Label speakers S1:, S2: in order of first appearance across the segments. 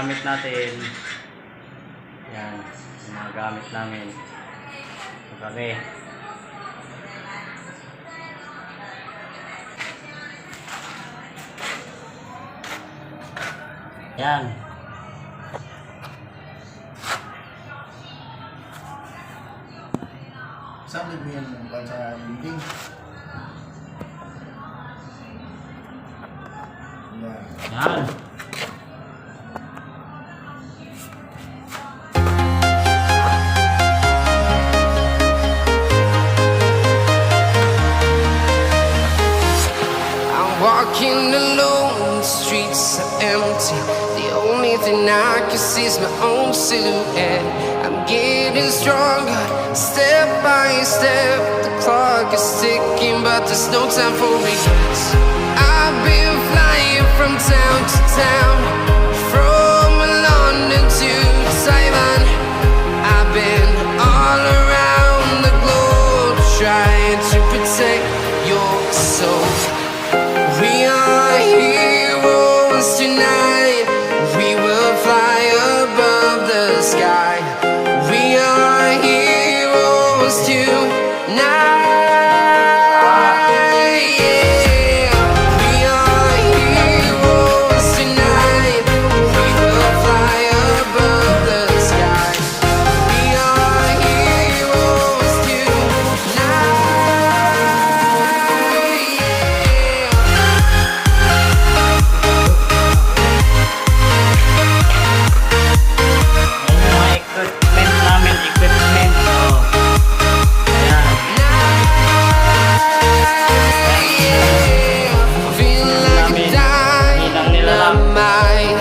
S1: gamit natin. Yan, yung mga gamit namin. Ito kami. Yan.
S2: Sabi mo yan sa dinding.
S1: Yan.
S3: Walking alone, the streets are empty. The only thing I can see is my own silhouette. I'm getting stronger, step by step. The clock is ticking, but there's no time for regrets. I've been flying from town to town, from London to Taiwan. I've been all around the globe, trying to protect your soul. We are heroes tonight. We will fly above the sky. We are heroes tonight. Yeah. We are heroes tonight. We will fly above the sky. We are heroes tonight.
S1: Equipment. Oh. Ayan.
S3: Feel like a dynamite,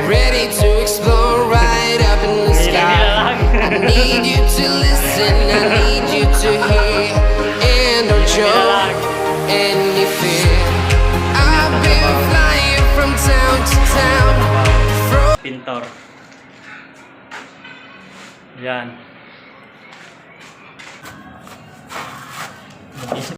S3: ready to explore right up in the sky. I need you to listen, I need you to hear, and don't show any fear. I've been flying from town to town.
S1: Pintor. Yan.